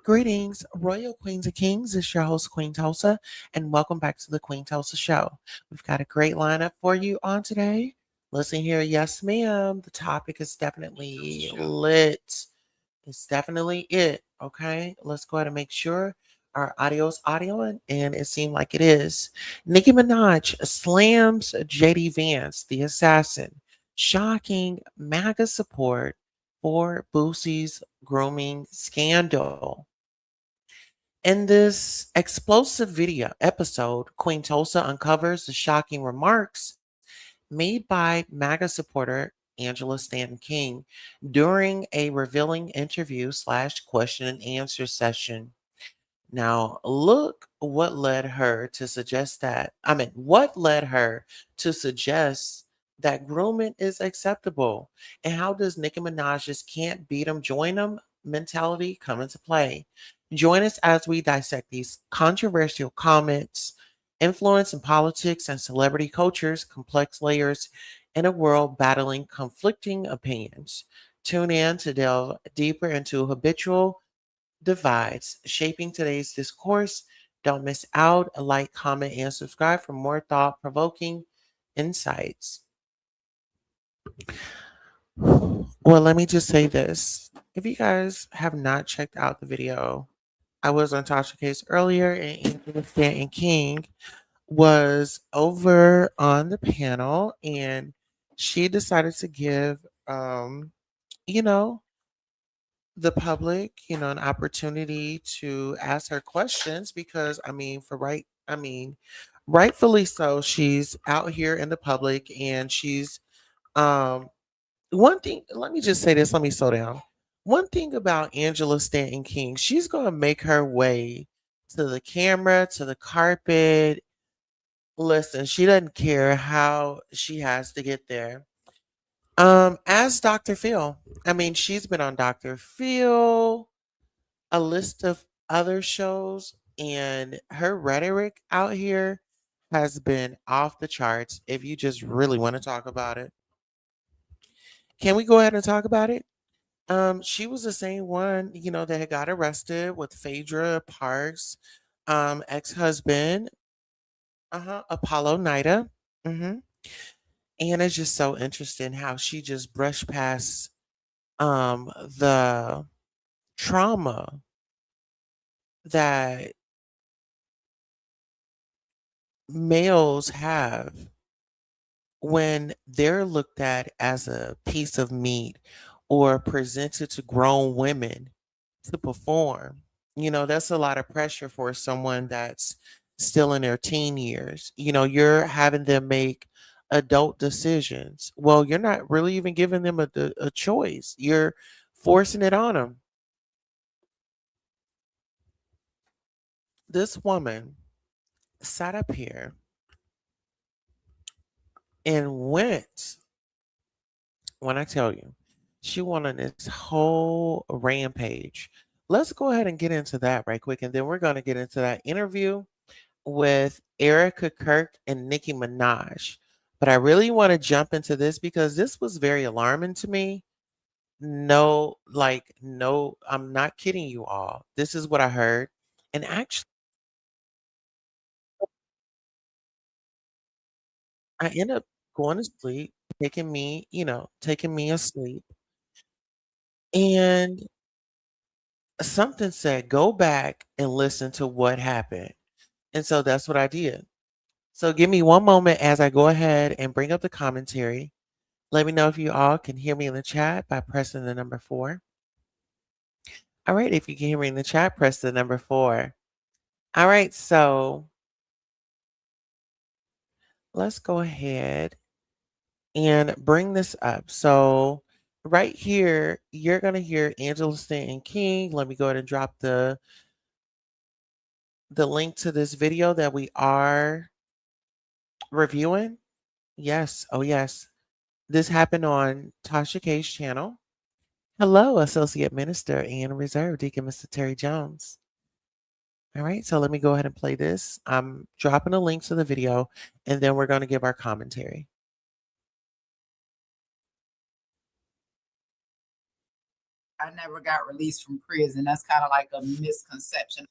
Greetings, Royal Queens and Kings. It's your host, Queen Tulsa, and welcome back to the Queen Tulsa Show. We've got a great lineup for you on today. Listen here, yes, ma'am. The topic is definitely lit. It's definitely it. Okay, let's go ahead and make sure our audio is audioing, and it seemed like it is. Nicki Minaj slams JD Vance, the assassin, shocking MAGA support for Boosie's grooming scandal. In this explosive video episode, Queen Tulsa uncovers the shocking remarks made by MAGA supporter Angela Stanton King during a revealing interview slash question and answer session. Now, look what led her to suggest what led her to suggest that grooming is acceptable? And how does Nicki Minaj's can't beat 'em, join 'em mentality come into play? Join us as we dissect these controversial comments, influence in politics and celebrity cultures, complex layers in a world battling conflicting opinions. Tune in to delve deeper into habitual divides shaping today's discourse. Don't miss out. Like, comment, and subscribe for more thought provoking insights. Well, let me just say this. If you guys have not checked out the video, I was on Tasha Case earlier, and Angela Stanton King was over on the panel, and she decided to give, you know, the public, an opportunity to ask her questions because rightfully so, she's out here in the public and she's um one thing, let me just say this, let me slow down. One thing about Angela Stanton King, she's gonna make her way to the camera, to the carpet. Listen, she doesn't care how she has to get there. As Dr. Phil. She's been on Dr. Phil, a list of other shows, and her rhetoric out here has been off the charts if you just really want to talk about it. Can we go ahead and talk about it? She was the same one, that had got arrested with Phaedra Parks, ex-husband, Apollo Nida. hmm And it's just so interesting how she just brushed past the trauma that males have when they're looked at as a piece of meat or presented to grown women to perform. That's a lot of pressure for someone that's still in their teen years. You're having them make adult decisions. Well, you're not really even giving them a choice, you're forcing it on them. This woman sat up here and went, when I tell you, she went on this whole rampage. Let's go ahead and get into that right quick. And then we're going to get into that interview with Erica Kirk and Nicki Minaj. But I really want to jump into this because this was very alarming to me. No, no, I'm not kidding you all. This is what I heard. And actually, I ended up going to sleep, taking me asleep. And something said, go back and listen to what happened. And so that's what I did. So give me one moment as I go ahead and bring up the commentary. Let me know if you all can hear me in the chat by pressing the number 4. All right, if you can hear me in the chat, press the number 4. All right, so let's go ahead and bring this up. So right here, you're going to hear Angela Stanton King. Let me go ahead and drop the link to this video that we are reviewing. Yes. Oh, yes. This happened on Tasha K's channel. Hello, Associate Minister and Reserve Deacon Mr. Terry Jones. All right, so let me go ahead and play this. I'm dropping a link to the video, and then we're going to give our commentary. I never got released from prison. That's kind of like a misconception.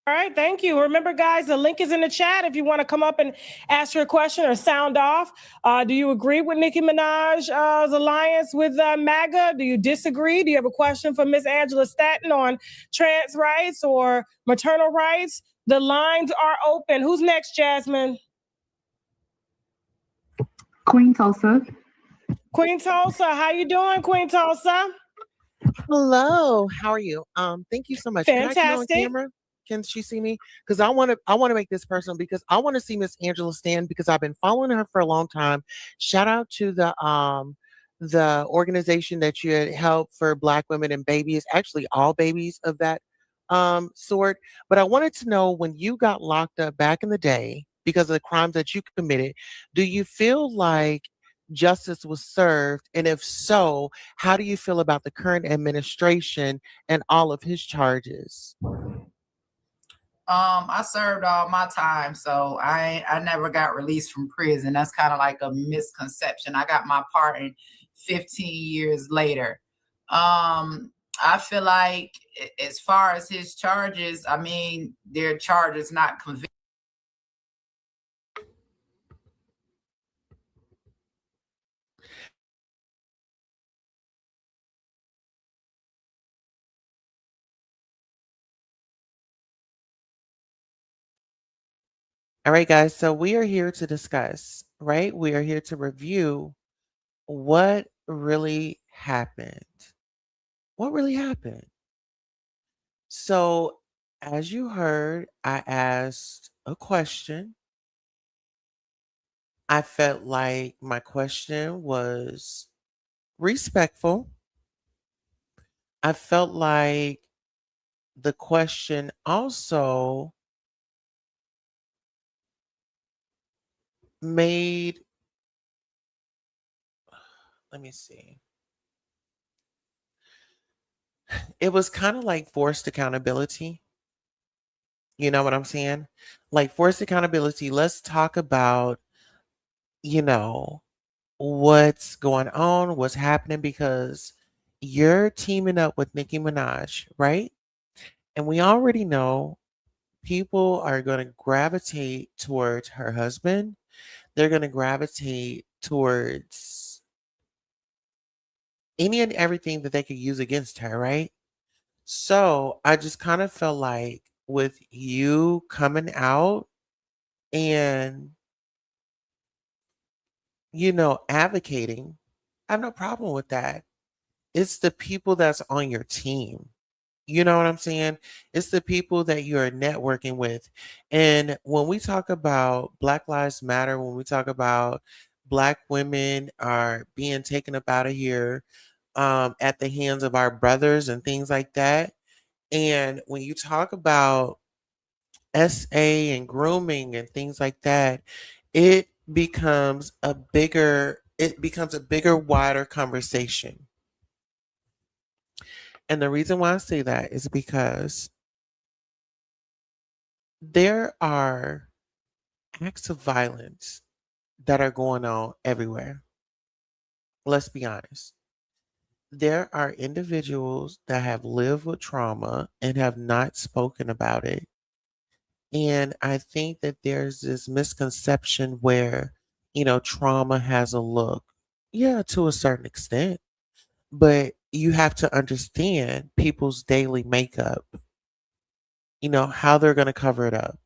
All right, thank you. Remember, guys, the link is in the chat if you want to come up and ask your question or sound off. Do you agree with Nicki Minaj's alliance with MAGA? Do you disagree? Do you have a question for Miss Angela Stanton on trans rights or maternal rights? The lines are open. Who's next, Jasmine? Queen Tulsa. Queen Tulsa, how you doing, Queen Tulsa? Hello, how are you? Thank you so much. Can I get on Fantastic. camera? Can she see me? Because I want to make this personal because I want to see Miss Angela Stan because I've been following her for a long time. Shout out to the organization that you had helped for Black women and babies, actually all babies of that sort. But I wanted to know when you got locked up back in the day because of the crimes that you committed, do you feel like justice was served? And if so, how do you feel about the current administration and all of his charges? I served all my time, so I never got released from prison. That's kind of like a misconception. I got my pardon 15 years later. I feel like as far as his charges, I mean, their charges not convicted. All right, guys. So we are here to discuss, right? We are here to review what really happened. What really happened? So, as you heard, I asked a question. I felt like my question was respectful. I felt like the question also made, let me see, it was kind of like forced accountability. You know what I'm saying? Like forced accountability. Let's talk about, you know, what's going on, what's happening, because you're teaming up with Nicki Minaj, right? And we already know people are going to gravitate towards her husband. They're going to gravitate towards any and everything that they could use against her, right? So I just kind of felt like with you coming out and, advocating, I have no problem with that. It's the people that's on your team. You know what I'm saying? It's the people that you're networking with. And when we talk about Black Lives Matter, when we talk about Black women are being taken up out of here at the hands of our brothers and things like that. And when you talk about SA and grooming and things like that, it becomes a bigger, wider conversation. And the reason why I say that is because there are acts of violence that are going on everywhere. Let's be honest. There are individuals that have lived with trauma and have not spoken about it. And I think that there's this misconception where, trauma has a look. Yeah, to a certain extent. But you have to understand people's daily makeup, how they're going to cover it up,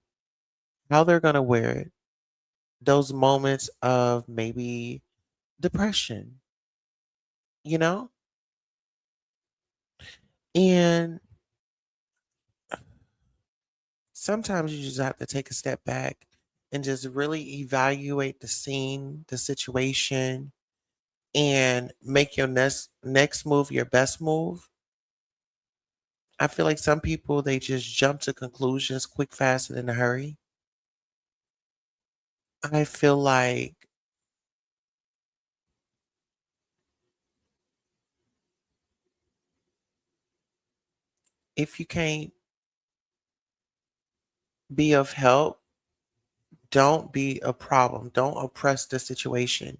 how they're going to wear it, those moments of maybe depression, you know? And sometimes you just have to take a step back and just really evaluate the scene, the situation, and make your next move your best move. I feel like some people they just jump to conclusions quick, fast, and in a hurry. I feel like if you can't be of help, don't be a problem. Don't oppress the situation.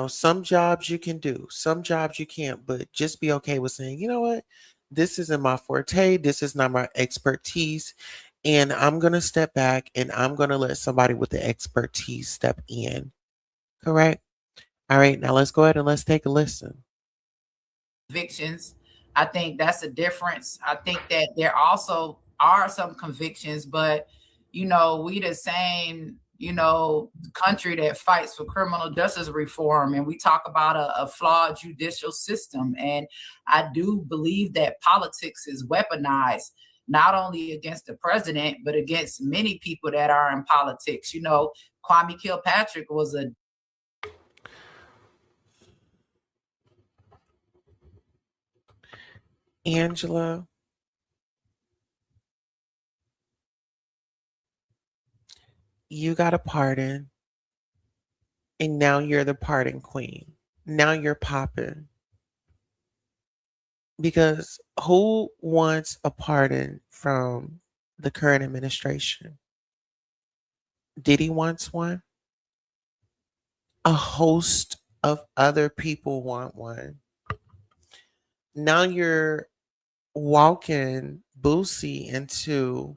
Some jobs you can do, some jobs you can't, but just be okay with saying, you know what, this isn't my forte, this is not my expertise, and I'm going to step back and I'm going to let somebody with the expertise step in. Correct? All right, now let's go ahead and let's take a listen. Convictions. I think that's a difference. I think that there also are some convictions, but we the same, country that fights for criminal justice reform, and we talk about a flawed judicial system. And I do believe that politics is weaponized not only against the president, but against many people that are in politics. Kwame Kilpatrick was a Angela, you got a pardon, and now you're the pardon queen. Now you're popping. Because who wants a pardon from the current administration? Did he want one? A host of other people want one. Now you're walking Boosie into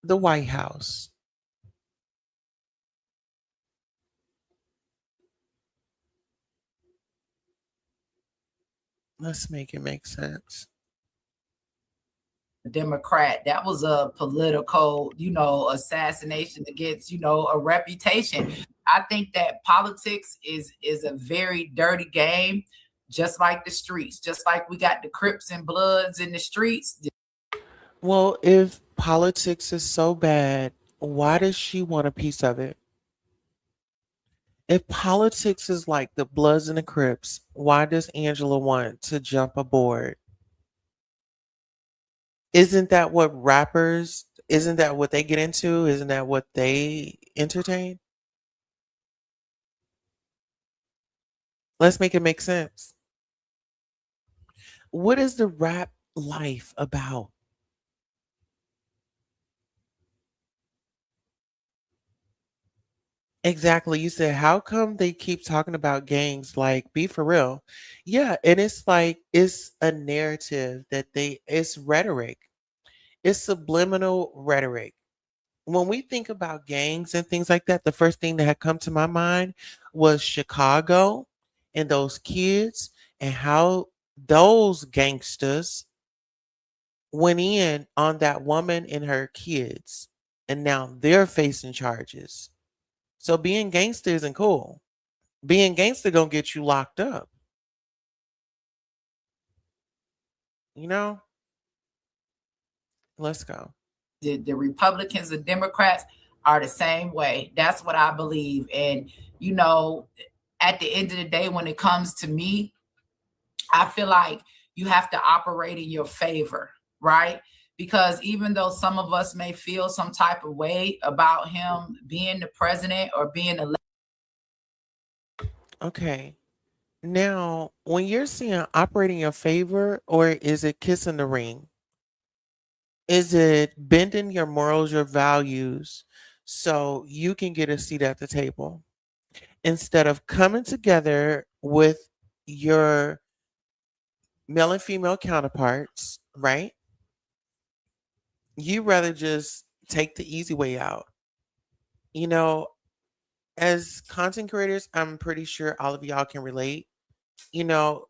the White House. Let's make it make sense. Democrat. That was a political, assassination against, a reputation. I think that politics is a very dirty game, just like the streets, just like we got the Crips and Bloods in the streets. Well, if politics is so bad, why does she want a piece of it? If politics is like the Bloods and the Crips, why does Angela want to jump aboard? Isn't that what rappers, isn't that what they get into? Isn't that what they entertain? Let's make it make sense. What is the rap life about? Exactly. You said, how come they keep talking about gangs? Like, be for real. Yeah. And it's like, it's a narrative that it's rhetoric, it's subliminal rhetoric. When we think about gangs and things like that, the first thing that had come to my mind was Chicago and those kids and how those gangsters went in on that woman and her kids. And now they're facing charges. So being gangster isn't cool. Being gangster gonna get you locked up. You know? Let's go. The Republicans and Democrats are the same way. That's what I believe. And, at the end of the day, when it comes to me, I feel like you have to operate in your favor, right? Because even though some of us may feel some type of way about him being the president or being elected. Okay. Now, when you're seeing operating in your favor, or is it kissing the ring? Is it bending your morals, your values, so you can get a seat at the table instead of coming together with your male and female counterparts, right? You rather just take the easy way out. You know, as content creators, I'm pretty sure all of y'all can relate. You know,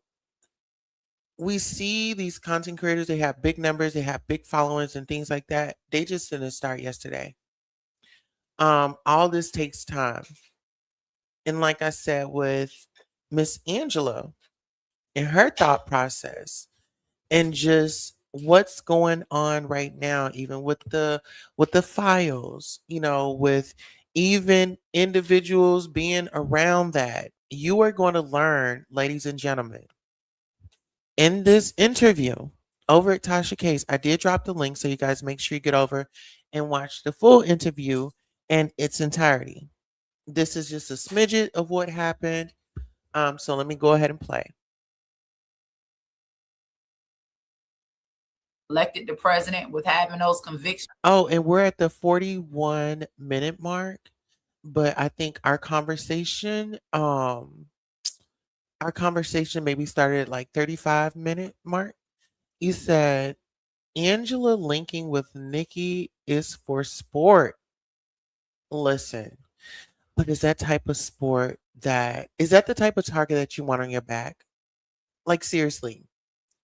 we see these content creators, they have big numbers, they have big followings and things like that. They just didn't start yesterday. All this takes time. And like I said with Miss Angela and her thought process and just what's going on right now, even with the files, with even individuals being around that, you are going to learn, ladies and gentlemen, in this interview over at Tasha Case. I did drop the link, so you guys make sure you get over and watch the full interview in its entirety. This is just a smidget of what happened. So let me go ahead and play. Elected the president with having those convictions. Oh, and we're at the 41-minute mark. but I think our conversation maybe started at like 35-minute mark. You said Angela linking with Nicki is for sport. Listen, but is that the type of target that you want on your back? Like seriously,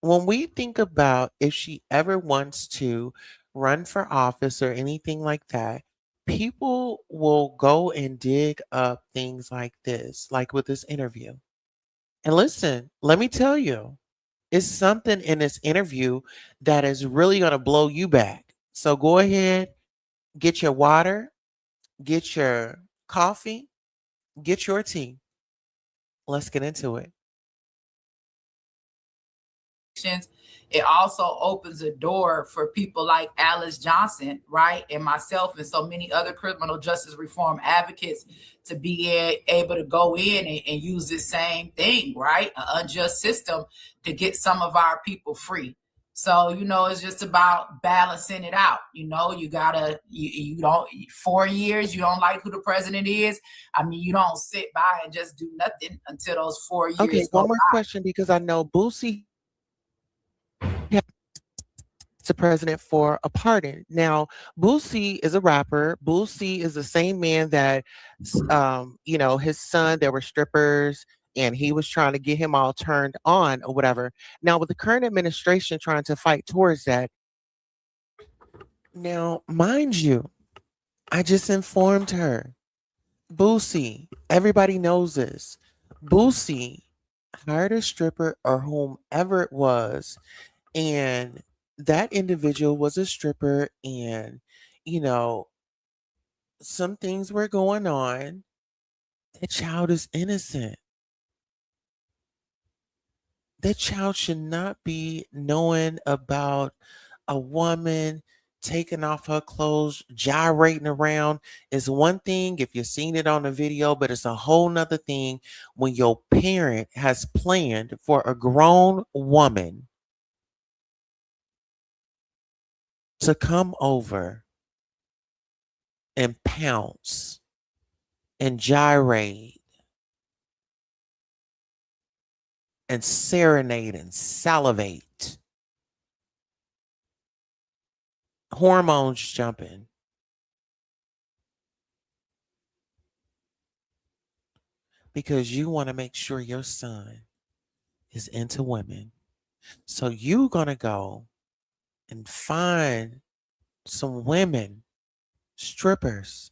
when we think about if she ever wants to run for office or anything like that, people will go and dig up things like this, like with this interview. And listen, let me tell you, it's something in this interview that is really going to blow you back. So go ahead, get your water, get your coffee, get your tea. Let's get into it. It also opens a door for people like Alice Johnson, right, and myself, and so many other criminal justice reform advocates to be able to go in and use this same thing, right, an unjust system to get some of our people free. So, it's just about balancing it out. You gotta, you don't, 4 years, you don't like who the president is. I mean, you don't sit by and just do nothing until those 4 Okay, years one go more by. question because I know Boosie to president for a pardon. Now, Boosie is a rapper. Boosie is the same man that, his son, there were strippers and he was trying to get him all turned on or whatever. Now, with the current administration trying to fight towards that, now, mind you, I just informed her, Boosie, everybody knows this. Boosie hired a stripper or whomever it was, and that individual was a stripper, and you know some things were going on. That child is innocent. That child should not be knowing about a woman taking off her clothes, gyrating around. Is one thing if you've seen it on the video, but it's a whole nother thing when your parent has planned for a grown woman to come over and pounce and gyrate and serenade and salivate, hormones jumping, because you want to make sure your son is into women. So you're going to go and find some women, strippers,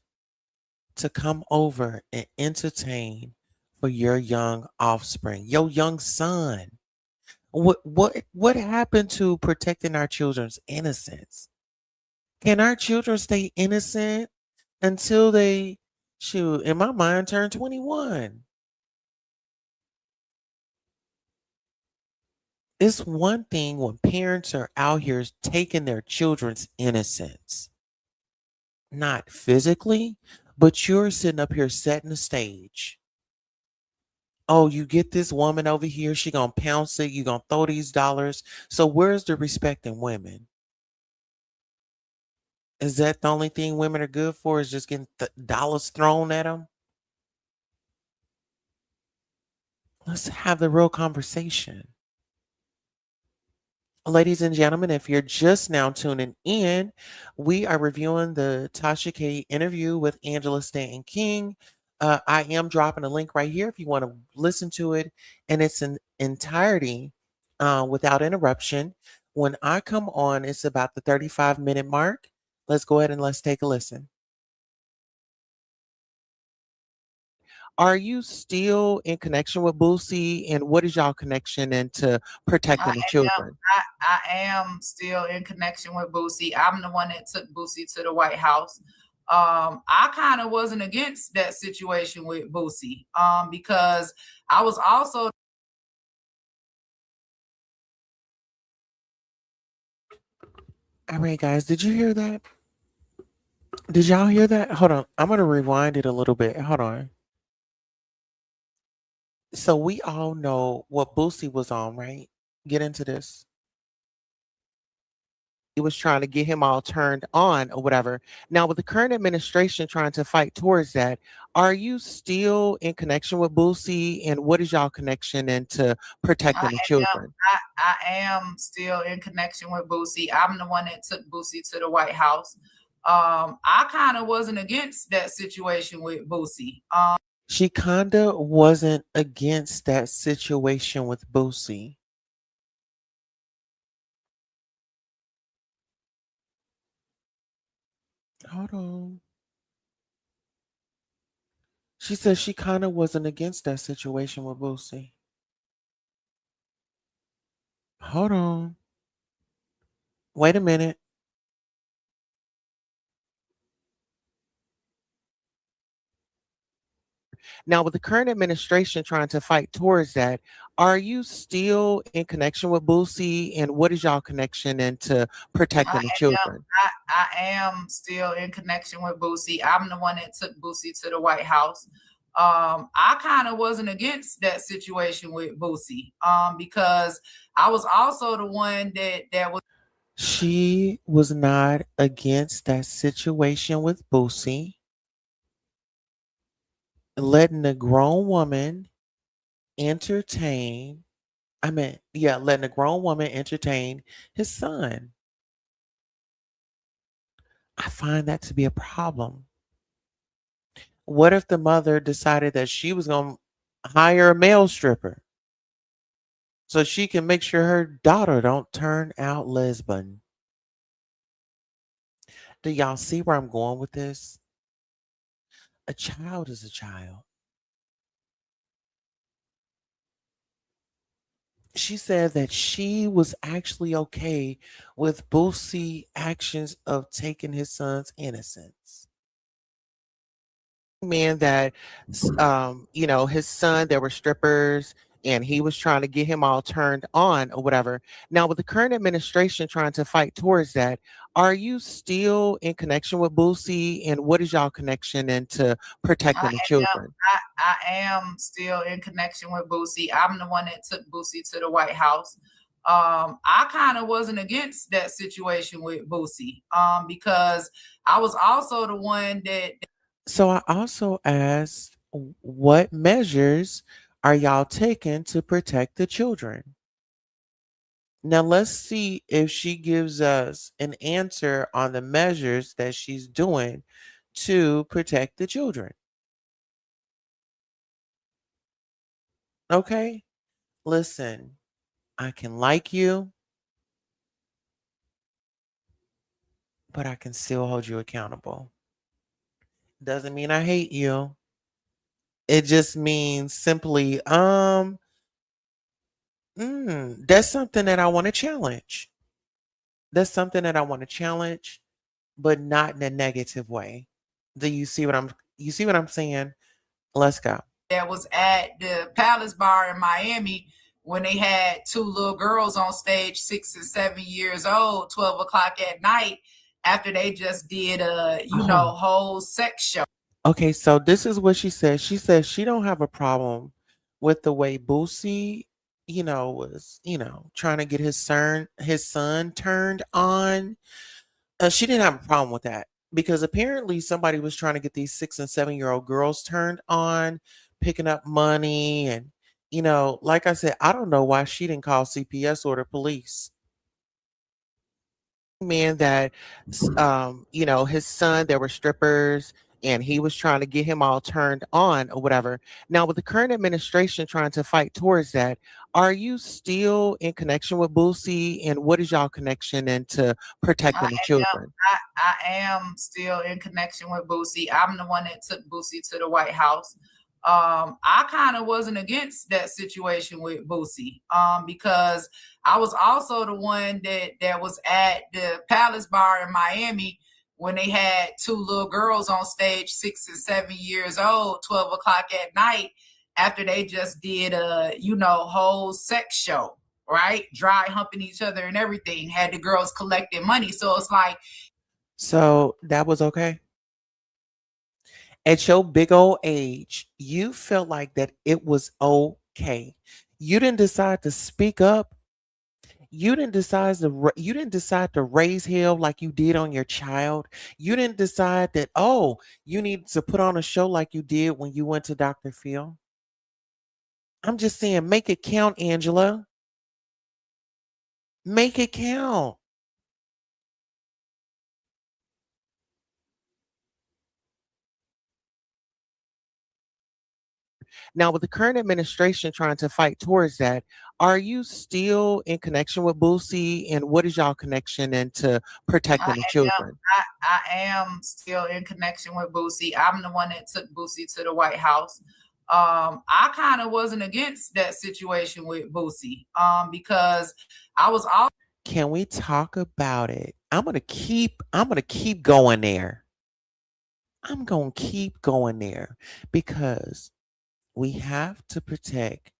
to come over and entertain for your young offspring, your young son. What happened to protecting our children's innocence? Can our children stay innocent until they, shoot, in my mind, turn 21? It's one thing when parents are out here taking their children's innocence, not physically, but you're sitting up here setting the stage. Oh, you get this woman over here, she gonna pounce it, you gonna throw these dollars. So where's the respect in women? Is that the only thing women are good for, is just getting dollars thrown at them? Let's have the real conversation. Ladies and gentlemen, if you're just now tuning in, we are reviewing the Tasha K interview with Angela Stanton King. I am dropping a link right here if you want to listen to it in its entirety without interruption. When I come on, it's about the 35-minute mark. Let's go ahead and let's take a listen. Are you still in connection with Boosie, and what is y'all connection into I protecting the am. children? I am still in connection with Boosie. I'm the one that took Boosie to the White House. I kind of wasn't against that situation with Boosie because I was also. All right, guys, did you hear that? Did y'all hear that? Hold on. I'm going to rewind it a little bit. Hold on. So we all know what Boosie was on, right? Get into this. he was trying to get him all turned on or whatever. Now, with the current administration trying to fight towards that, are you still in connection with Boosie? And what is y'all connection into I protecting the am children? I am still in connection with Boosie. I'm the one that took Boosie to the White House. I kind of wasn't against that situation with Boosie. She kinda wasn't against that situation with Boosie. Hold on. She said she kinda wasn't against that situation with Boosie. Hold on. Wait a minute. Now, with the current administration trying to fight towards that, are you still in connection with Boosie? And what is y'all connection into I protecting the am children? I am still in connection with Boosie. I'm the one that took Boosie to the White House. I kind of wasn't against that situation with Boosie because I was also the one that was She was not against that situation with Boosie, letting a grown woman entertain. Yeah, letting a grown woman entertain his son. I find that to be a problem. What if the mother decided that she was going to hire a male stripper so she can make sure her daughter don't turn out lesbian? Do y'all see where I'm going with this? A child is a child. She said that she was actually okay with Boosie actions of taking his son's innocence. Man that his son, there were strippers and he was trying to get him all turned on or whatever. Now, with the current administration trying to fight towards that, are you still in connection with Boosie? And what is y'all connection into I protecting the am children? I am still in connection with Boosie. I'm the one that took Boosie to the White House. I kind of wasn't against that situation with Boosie because I was also the one that So I also asked, what measures are y'all taking to protect the children? Now let's see if she gives us an answer on the measures that she's doing to protect the children. Okay? Listen, I can like you, but I can still hold you accountable. Doesn't mean I hate you. It just means simply, that's something that I want to challenge. That's something that I want to challenge, but not in a negative way. Do you see what I'm saying? Let's go. that was at the Palace Bar in Miami when they had two little girls on stage, 6 and 7 years old, 12 o'clock at night, after they just did a Oh. whole sex show. Okay, so this is what she said. She says she don't have a problem with the way Boosie, was, trying to get his son turned on. She didn't have a problem with that because apparently somebody was trying to get these 6 and 7-year-old girls turned on, picking up money, and like I said, I don't know why she didn't call CPS or the police. Man that his son, there were strippers and he was trying to get him all turned on or whatever. Now, with the current administration trying to fight towards that, are you still in connection with Boosie? And what is y'all connection into I protecting the am children? I am still in connection with Boosie. I'm the one that took Boosie to the White House. I kind of wasn't against that situation with Boosie because I was also the one that was at the Palace Bar in Miami when they had two little girls on stage, 6 and 7 years old, 12 o'clock at night, after they just did a whole sex show, right? Dry humping each other and everything. Had the girls collecting money, so it's like So that was okay. At your big old age, you felt like that it was okay. You didn't decide to speak up. You didn't decide to raise hell like you did on your child. You didn't decide that, oh, you need to put on a show like you did when you went to Dr. Phil. I'm just saying, make it count, Angela. Make it count. Now, with the current administration trying to fight towards that, are you still in connection with Boosie? And what is y'all connection into I protecting the am children? I am still in connection with Boosie. I'm the one that took Boosie to the White House. I kind of wasn't against that situation with Boosie because I was all Can we talk about it? I'm gonna keep going there. I'm gonna keep going there because we have to protect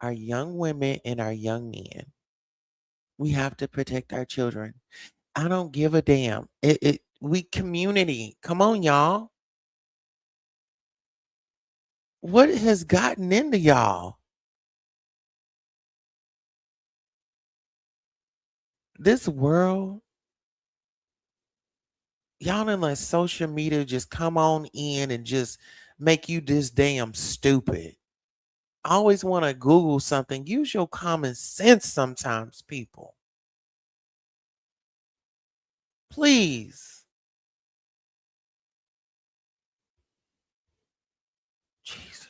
our young women and our young men. We have to protect our children. I don't give a damn. We community. Come on, y'all. What has gotten into y'all? This world, y'all in like social media just come on in and just make you this damn stupid. I always want to Google something. Use your common sense sometimes, people. Please. Jesus.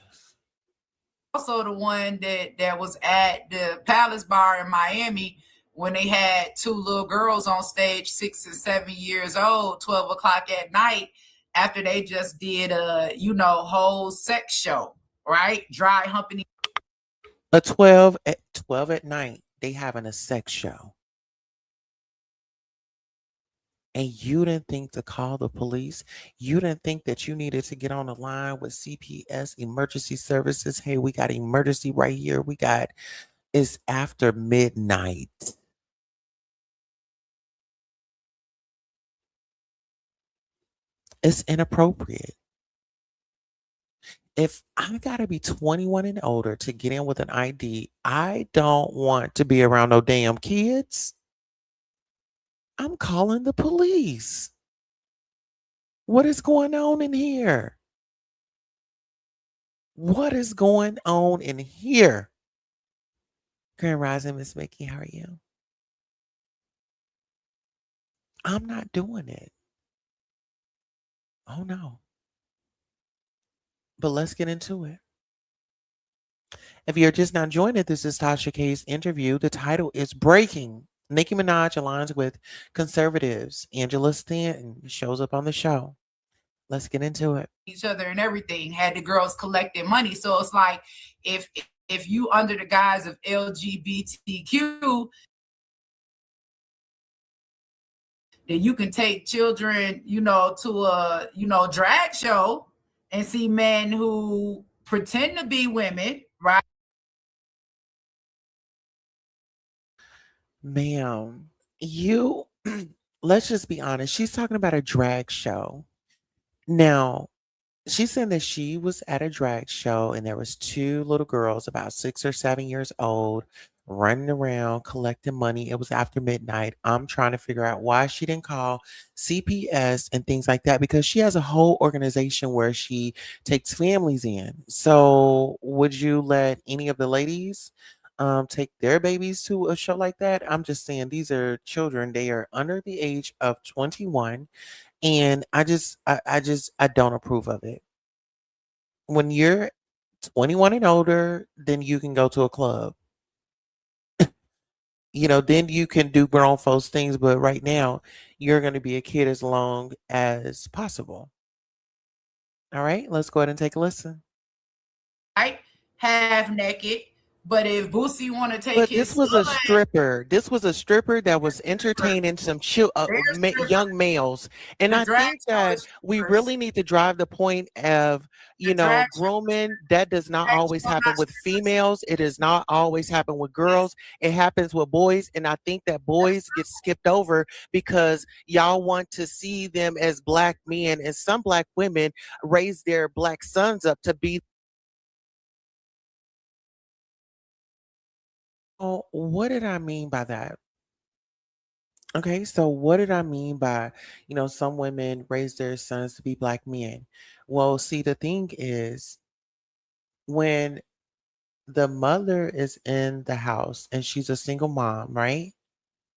also the one that was at the Palace Bar in Miami when they had two little girls on stage, 6 and 7 years old, 12 o'clock at night, after they just did a whole sex show, right? Dry humping. A 12 at night, they having a sex show. And you didn't think to call the police. You didn't think that you needed to get on the line with CPS emergency services. Hey, we got emergency right here. It's after midnight. It's inappropriate. If I gotta be 21 and older to get in with an ID, I don't want to be around no damn kids. I'm calling the police. What is going on in here? What is going on in here? Grand Rising, Miss Mickey, how are you? I'm not doing it. Oh no. But let's get into it. If you're just now joining, this is Tasha K's interview. The title is Breaking. Nicki Minaj aligns with conservatives. Angela Stanton shows up on the show. Let's get into it. Each other and everything, had the girls collecting money. So it's like if you under the guise of LGBTQ, that you can take children, to a, drag show and see men who pretend to be women, right? Ma'am, you, let's just be honest. She's talking about a drag show. Now, she said that she was at a drag show and there was two little girls about 6 or 7 years old running around collecting money. It was after midnight. I'm trying to figure out why she didn't call CPS and things like that because she has a whole organization where she takes families in. So would you let any of the ladies take their babies to a show like that? I'm just saying these are children. They are under the age of 21 and I don't approve of it. When you're 21 and older, then you can go to a club. Then you can do grown folks things, but right now you're going to be a kid as long as possible. All right, let's go ahead and take a listen. Right? Half naked. But if Boosie want to take But this his was a son, stripper. This was a stripper that was entertaining some young males. And the I drag think show that is we strippers. really need to drive the point of, The drag grooming. That does not always show, happen not with strippers. females. It does not always happen with girls. It happens with boys. And I think that boys get skipped over because y'all want to see them as black men, and some black women raise their black sons up to be. Oh, what did I mean by that? Okay, so what did I mean by, some women raise their sons to be black men? Well, see, the thing is, when the mother is in the house and she's a single mom, right?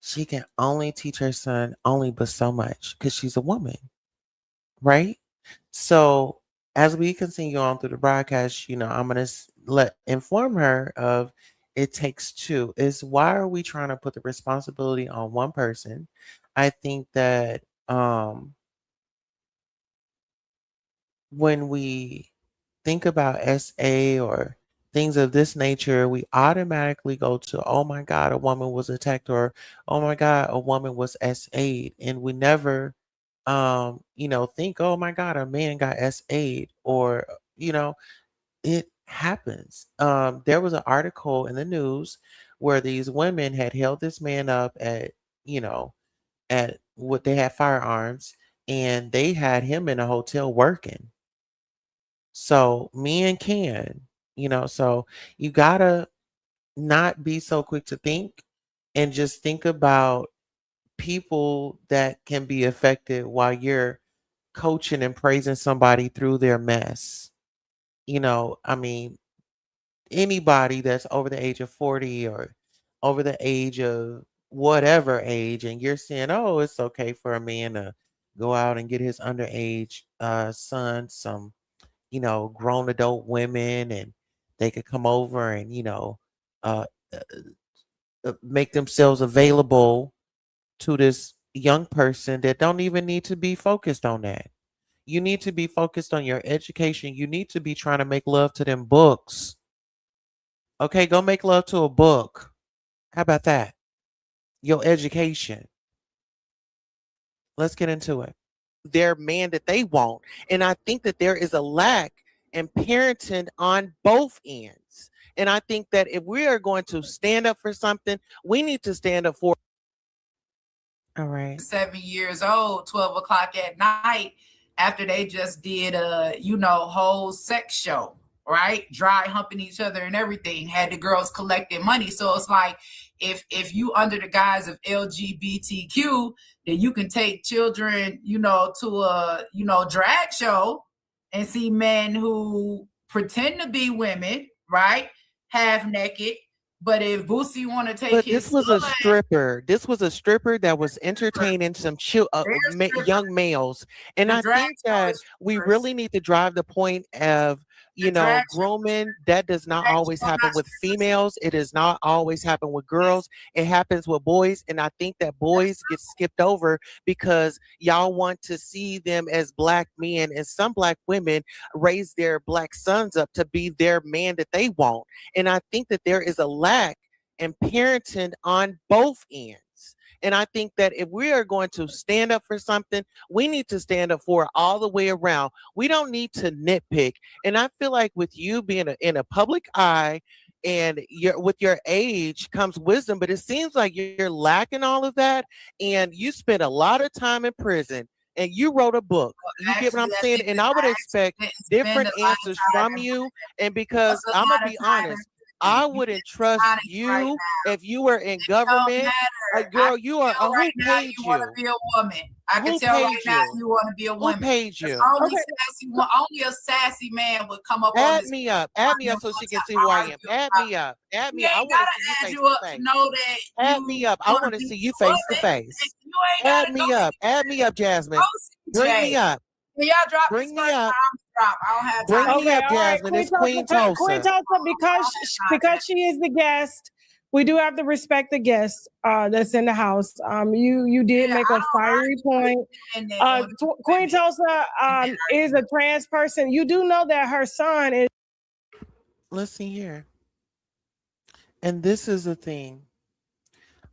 She can only teach her son only but so much because she's a woman, right? So as we continue on through the broadcast, I'm gonna let inform her of it takes two. Is why are we trying to put the responsibility on one person? I think that when we think about SA or things of this nature, we automatically go to, oh my God, a woman was attacked, or oh my God, a woman was SA'd. And we never, think, oh my God, a man got SA'd, or, you know, it happens. There was an article in the news where these women had held this man up you know, at what they had firearms, and they had him in a hotel working. So men can, so you gotta not be so quick to think and just think about people that can be affected while you're coaching and praising somebody through their mess. I mean, anybody that's over the age of 40 or over the age of whatever age, and you're saying, oh, it's okay for a man to go out and get his underage son some grown adult women, and they could come over and, uh, uh, make themselves available to this young person that don't even need to be focused on that. You need to be focused on your education. You need to be trying to make love to them books. Okay, go make love to a book. How about that? Your education. Let's get into it. Their man that they want. And I think that there is a lack in parenting on both ends. And I think that if we are going to stand up for something, we need to stand up for. All right. 7 years old, 12 o'clock at night, after they just did a, whole sex show, right? Dry humping each other and everything, had the girls collecting money. So it's like, if you under the guise of LGBTQ, then you can take children, to a, drag show and see men who pretend to be women, right? Half naked. But if Boosie want to take But his this was a son, stripper. This was a stripper that was entertaining some they're strippers. young males. And The I drag think show that is we strippers. really need to drive the point of, The drag show is grooming. That does not drag always show, happen not with strippers. females. It does not always happen with girls. It happens with boys. And I think that boys get skipped over because y'all want to see them as black men, and some black women raise their black sons up to be their man that they want. And I think that there is a lack and parenting on both ends. And I think that if we are going to stand up for something, we need to stand up for it all the way around. We don't need to nitpick. And I feel like with you being in a public eye and with your age comes wisdom, but it seems like you're lacking all of that. And you spent a lot of time in prison and you wrote a book. You get what Actually, I'm I saying? think And that I would I actually expect didn't spend different a lot of answers time from in you. prison. And What's because a I'm going to lot of be time in honest, prison? I You wouldn't can be trust honest right you now. if you were in It don't government. matter. I Girl, can you are. tell Who right now paid you want to you? be a woman. I can Who tell right paid now you? you want to be a Who woman. paid Because you? Okay. only a sassy man would come up on this Add me platform and up so she want can to see who I am. argue Add about. me up. Add We me up. I ain't want to gotta see you add face you to up to face. know that Add you me up. I want to want to be see a you face to woman. face. You ain't gotta go Add me up, Jasmine. Bring CJ. me up. Can y'all drop this Bring me first? up. I'm drop. I don't have Bring time. me Okay, up, all right, Jasmine. It's Queen Queen Tulsa. Tulsa, I don't have because she is the guest, we do have to respect the guest that's in the house. You did Yeah, make a I don't fiery argue with point. men that want to be Queen women. Tulsa Men is a trans person. You do know that her son is. Listen here. And this is the thing.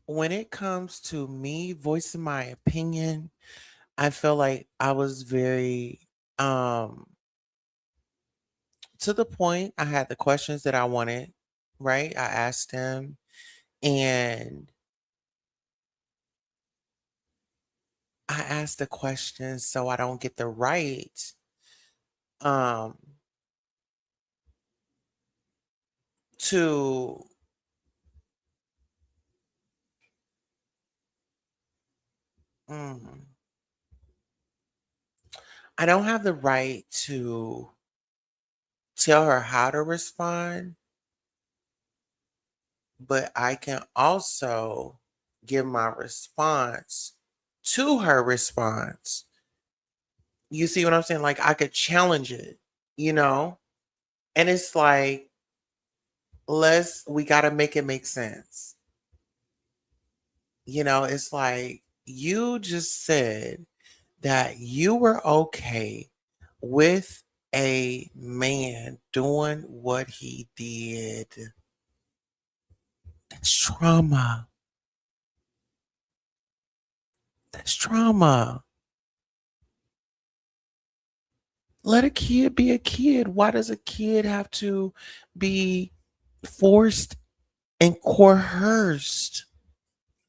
When it comes to me voicing my opinion, I feel like I was very to the point. I had the questions that I wanted, right? I asked them, and I asked the questions so I don't get the right um to Mm. I don't have the right to tell her how to respond, but I can also give my response to her response. You see what I'm saying? Like I could challenge it, you know? And it's like, we got to make it make sense. It's like you just said that you were okay with a man doing what he did. That's trauma. That's trauma. Let a kid be a kid. Why does a kid have to be forced and coerced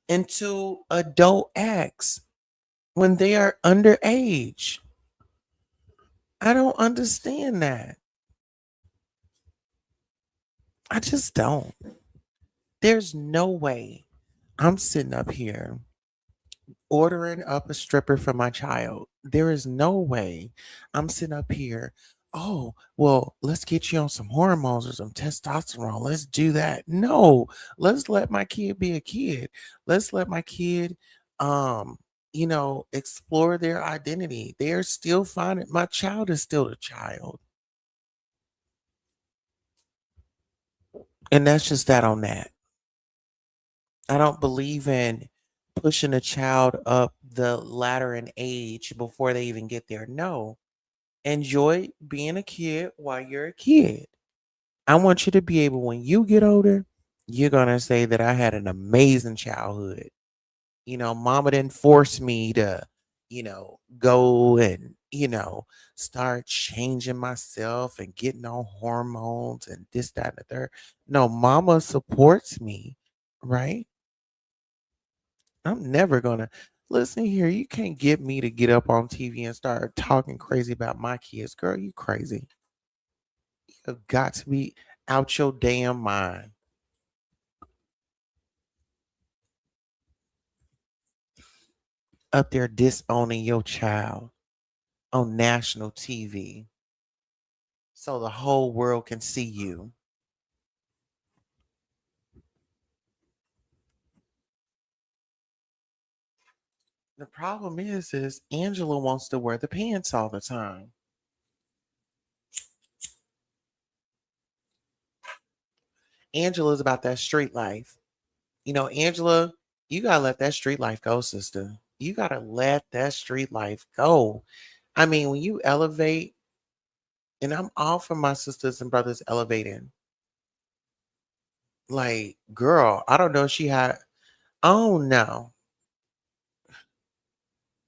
into adult acts when they are underage? I don't understand that. I just don't. There's no way I'm sitting up here ordering up a stripper for my child. There is no way I'm sitting up here. Oh, well, let's get you on some hormones or some testosterone. Let's do that. No, let's let my kid be a kid. Let's let my kid, explore their identity. They're still finding, my child is still a child. And that's just that on that. I don't believe in pushing a child up the ladder in age before they even get there. No, enjoy being a kid while you're a kid. I want you to be able, when you get older, you're going to say that I had an amazing childhood. Mama didn't force me to, go and, start changing myself and getting on hormones and this, that, and the third. No, mama supports me, right? I'm never gonna listen here. You can't get me to get up on TV and start talking crazy about my kids. Girl, you crazy. You've got to be out your damn mind. Up there disowning your child on national TV so the whole world can see you. The problem is Angela wants to wear the pants all the time. Angela's about that street life. Angela, you gotta let that street life go, sister. You gotta let that street life go. I mean, when you elevate, and I'm all for my sisters and brothers elevating. Like, girl, I don't know. Oh no.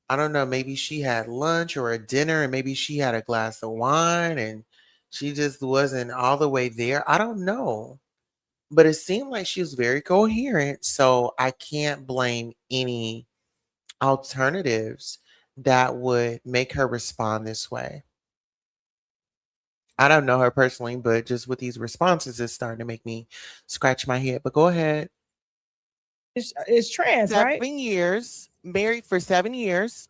I don't know. Maybe she had lunch or a dinner, and maybe she had a glass of wine and she just wasn't all the way there. I don't know. But it seemed like she was very coherent. So I can't blame any alternatives that would make her respond this way. I don't know her personally, but just with these responses, it's starting to make me scratch my head. But go ahead. It's trans, right? 7 years, married for 7 years.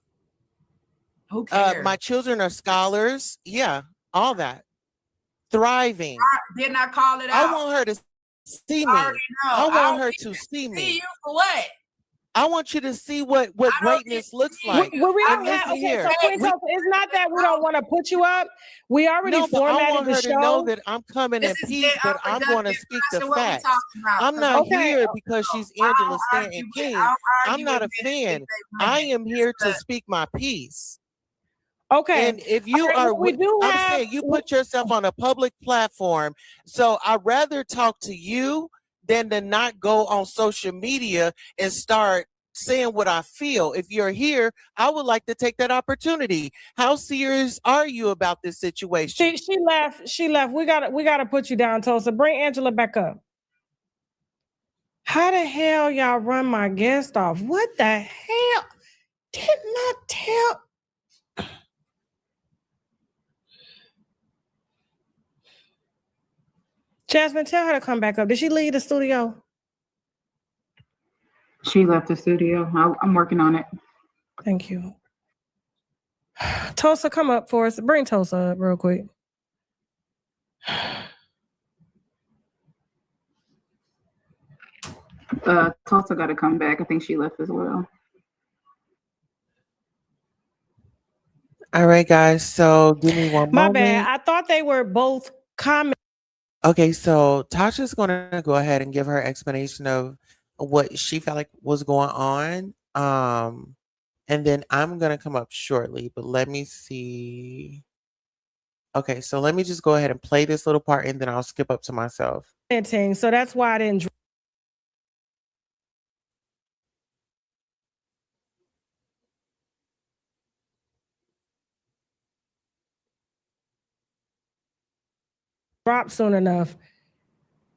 Who cares? My children are scholars. Yeah, all that. Thriving. Didn't I call it out? I want her to see me. I want her to see me. See you for what? I want you to see what greatness looks like. We don't And have, listen here. so it's not that we don't want to put you up. We already No, but I formatted want the her show. to know that I'm coming in peace, but I'm going to speak the facts. I'm not here because she's Angela Stanton King. I'm not a fan. I am here to speak my piece. Okay. And if you are, I'm saying you put yourself on a public platform. So I'd rather talk to you than to not go on social media and start saying what I feel. If you're here, I would like to take that opportunity. How serious are you about this situation? She left. She left. We gotta put you down, Tulsa. Bring Angela back up. How the hell y'all run my guest off? What the hell? Did not tell. Jasmine, tell her to come back up. Did she leave the studio? She left the studio. I'm working on it. Thank you. Tulsa, come up for us. Bring Tulsa up real quick. Tulsa got to come back. I think she left as well. All right, guys. So give me one My moment. bad. I thought they were both commenting. Okay, so Tasha's going to go ahead and give her explanation of what she felt like was going on. And then I'm going to come up shortly, but let me see. Okay, so let me just go ahead and play this little part and then I'll skip up to myself. So that's why I didn't drop soon enough.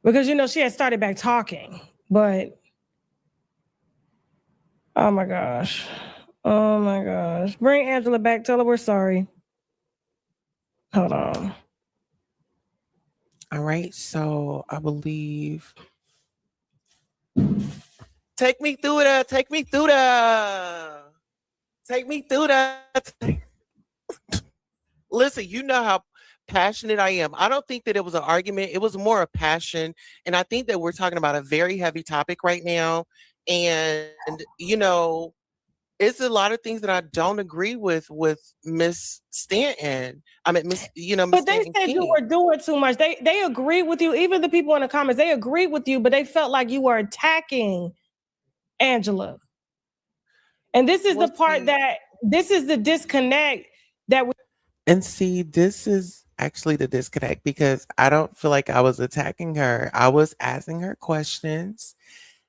Because, you know, she had started back talking. But, oh my gosh. Oh my gosh. Bring Angela back. Tell her we're sorry. Hold on. All right, so I believe. Take me through the. Take me through the. Take me through the. Listen, you know how passionate I am. I don't think that it was an argument. It was more a passion. And I think that we're talking about a very heavy topic right now. And, you know, it's a lot of things that I don't agree with Miss Stanton. I mean, Miss But they Stanton said you King. were doing too much. They agree with you. Even the people in the comments, they agree with you, but they felt like you were attacking Angela. And this is the part that this is the disconnect that we. And see, this is actually the disconnect because I don't feel like I was attacking her. I was asking her questions.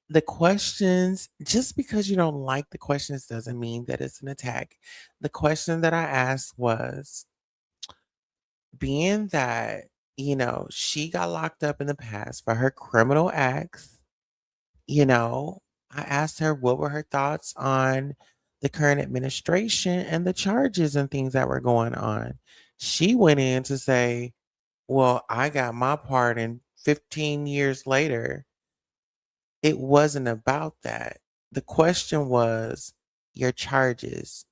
The questions, just because you don't like the questions doesn't mean that it's an attack. The question that I asked was, being that, she got locked up in the past for her criminal acts, I asked her what were her thoughts on the current administration and the charges and things that were going on. She went in to say, well, I got my part in 15 years later. It wasn't about that. The question was your charges.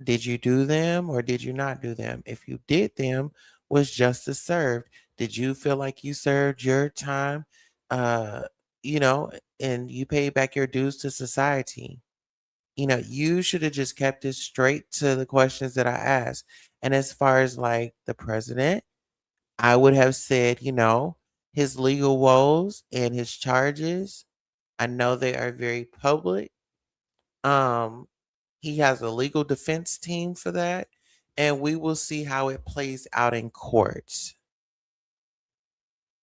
Did you do them or did you not do them? If you did them, was justice served? Did you feel like you served your time, uh, you know, and you paid back your dues to society? You should have just kept it straight to the questions that I asked. And as far as like the president, I would have said, his legal woes and his charges, I know they are very public. Um, he has a legal defense team for that, and we will see how it plays out in court.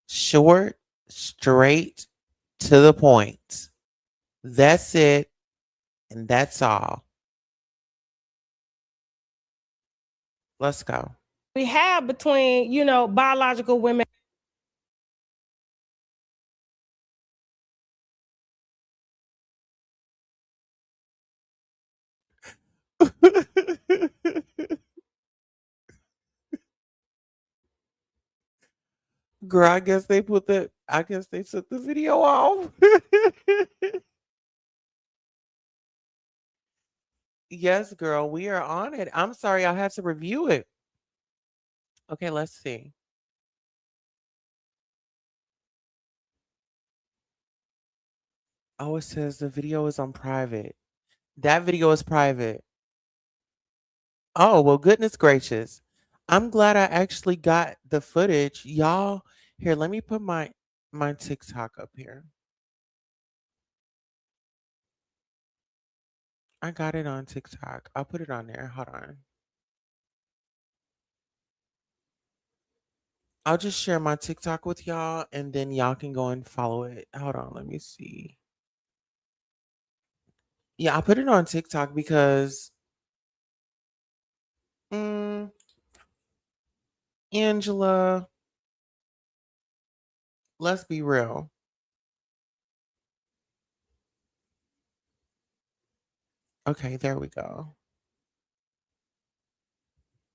Short, straight, to the point. That's it, and that's all. Let's go. We have between, biological women. Girl, I guess they took the video off. Yes, girl, we are on it. I'm sorry, I had to review it. Okay, let's see. Oh, it says the video is on private. That video is private. Oh, well, goodness gracious. I'm glad I actually got the footage. Y'all, here, let me put my TikTok up here. I got it on TikTok. I'll put it on there. Hold on. I'll just share my TikTok with y'all and then y'all can go and follow it. Hold on, let me see. Yeah, I put it on TikTok because Angela, let's be real. Okay, there we go.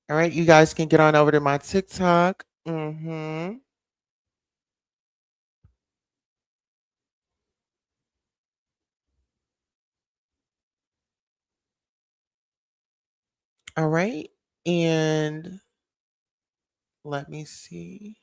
All right, you guys can get on over to my TikTok. All right. And let me see.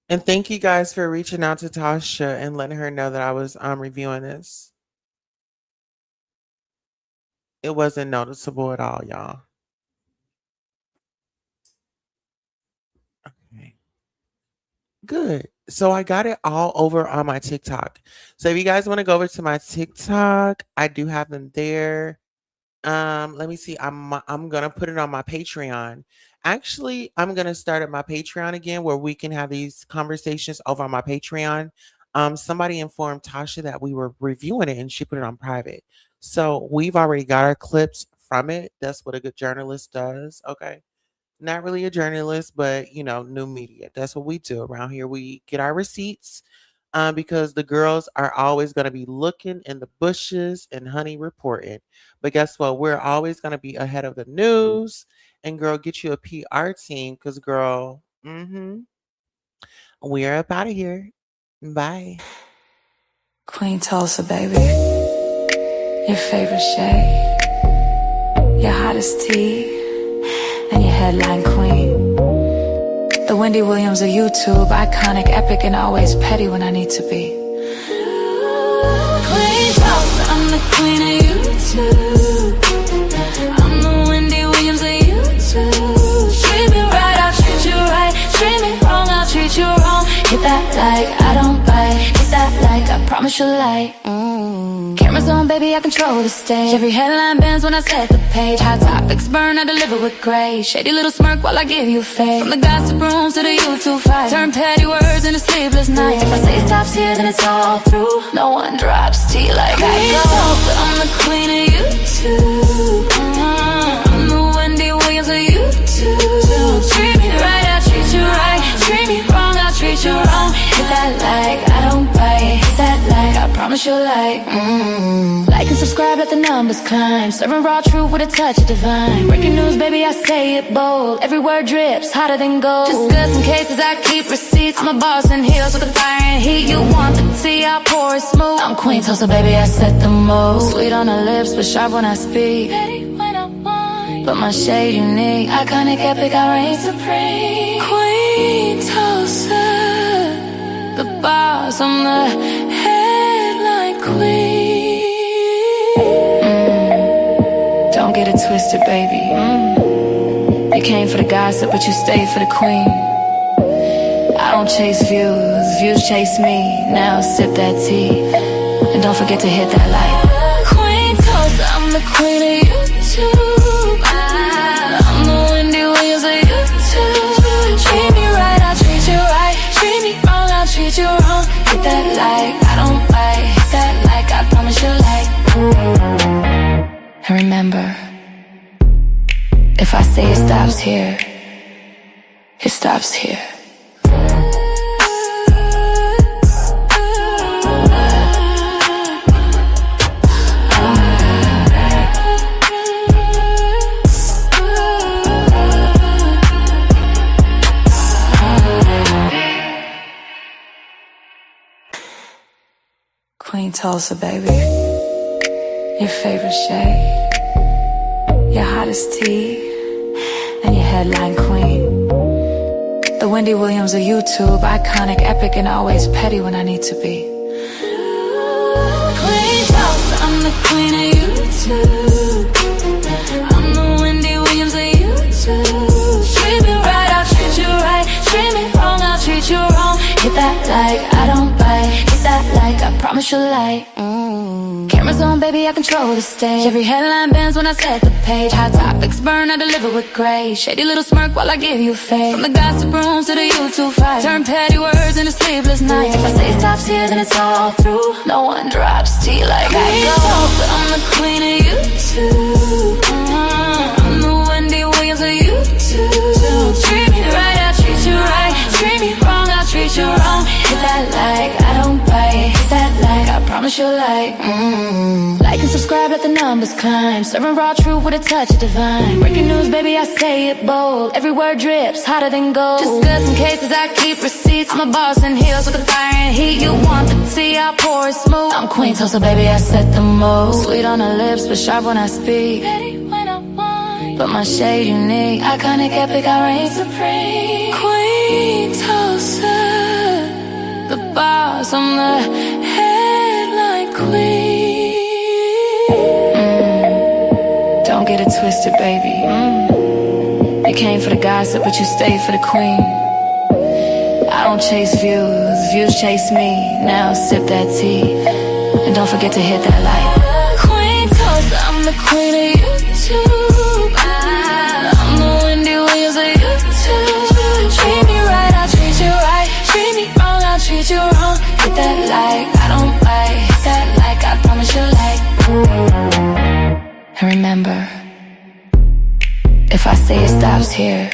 And thank you guys for reaching out to Tasha and letting her know that I was reviewing this. It wasn't noticeable at all, y'all. Okay. Good. So I got it all over on my TikTok. So if you guys want to go over to my TikTok, I do have them there. Let me see. I'm gonna put it on my Patreon. Actually, I'm gonna start at my Patreon again where we can have these conversations over on my Patreon. Somebody informed Tasha that we were reviewing it and she put it on private. So we've already got our clips from it. That's what a good journalist does. Okay. Not really a journalist, but new media. That's what we do around here. We get our receipts because the girls are always going to be looking in the bushes and honey reporting. But guess what? We're always going to be ahead of the news. And girl, get you a PR team because girl, we're up out of here. Bye. Queen Tulsa, baby. Your favorite shade. Your hottest tea. And your headline queen. The Wendy Williams of YouTube. Iconic, epic, and always petty when I need to be. Queen Tulsa, I'm the queen of YouTube. I'm the Wendy Williams of YouTube. Treat me right, I'll treat you right. Treat me wrong, I'll treat you wrong. Hit that like, I don't bite. Hit that like, I promise you'll like. Cameras on, baby, I control the stage. Every headline bends when I set the page. Hot topics burn, I deliver with grace. Shady little smirk while I give you faith. From the gossip rooms to the YouTube fight. Turn petty words into sleepless nights. If I say it stops here, then it's all through. No one drops tea like I go. I'm the queen of YouTube. I'm the Wendy Williams of YouTube. Treat me right, I'll treat you right. Treat me wrong, I'll treat you wrong. Hit that like, I don't bite. Hit that like, I promise you'll like. Like and subscribe, let the numbers climb. Serving raw truth with a touch of divine. Breaking news, baby, I say it bold. Every word drips, hotter than gold. Discussing cases, I keep receipts. I'm a boss in heels with the fire and heat. You want the tea, I pour it smooth. I'm Queen Tulsa, baby, I set the mood. Sweet on the lips, but sharp when I speak. But my shade unique. Iconic, epic, I reign supreme. Queen Tulsa, the boss, I'm the headline queen. Don't get it twisted, baby. You came for the gossip, but you stayed for the queen. I don't chase views, views chase me. Now sip that tea, and don't forget to hit that like. Queen Tulsa, I'm the queen of YouTube. I'm the Wendy Williams of YouTube. Treat me right, I'll treat you right. Treat me wrong, I'll treat you wrong. Hit that like, I don't bite. Hit that like, I promise you'll like. And remember, if I say it stops here, it stops here. Queen Tulsa, baby. Your favorite shade. Your hottest tea. And your headline queen. The Wendy Williams of YouTube. Iconic, epic, and always petty when I need to be. Queen Tulsa, I'm the queen of YouTube. I'm the Wendy Williams of YouTube. Treat me right, I'll treat you right. Treat me wrong, I'll treat you wrong. Hit that like, I don't bite. Hit that like, I promise you'll like. Cameras on, baby, I control the stage. Every headline bends when I set the page. Hot topics burn, I deliver with grace. Shady little smirk while I give you faith. From the gossip rooms to the YouTube fight. Turn petty words into sleepless nights. If I say it stops here, then it's all through. No one drops tea like I go. But I'm the queen of YouTube. I'm the Wendy Williams of YouTube. Treat me right, I'll treat you right. Treat me wrong, I'll treat you wrong. Hit that like, I don't bite. Hit that like, I promise promise you'll like. Like and subscribe, let the numbers climb. Serving raw truth with a touch of divine. Breaking news, baby, I say it bold. Every word drips hotter than gold. Discussing cases, I keep receipts. I'm a boss in heels with the fire and heat. You want the tea, I pour it smooth. I'm Queen Tulsa, baby, I set the mood. Sweet on the lips, but sharp when I speak. Petty when I want, but my shade unique. Iconic, epic, I reign supreme. Queen Tulsa, the boss, I'm the headline queen. Don't get it twisted, baby. You came for the gossip, but you stayed for the queen. I don't chase views, views chase me. Now sip that tea, and don't forget to hit that like. Queen Tulsa, I'm the queen of YouTube. I'm the Wendy Williams of YouTube. Treat me right, I'll treat you right. Treat me wrong, I'll treat you wrong. Hit that like, I don't bite. Hit that like, I promise you like. And remember, if I say it stops here,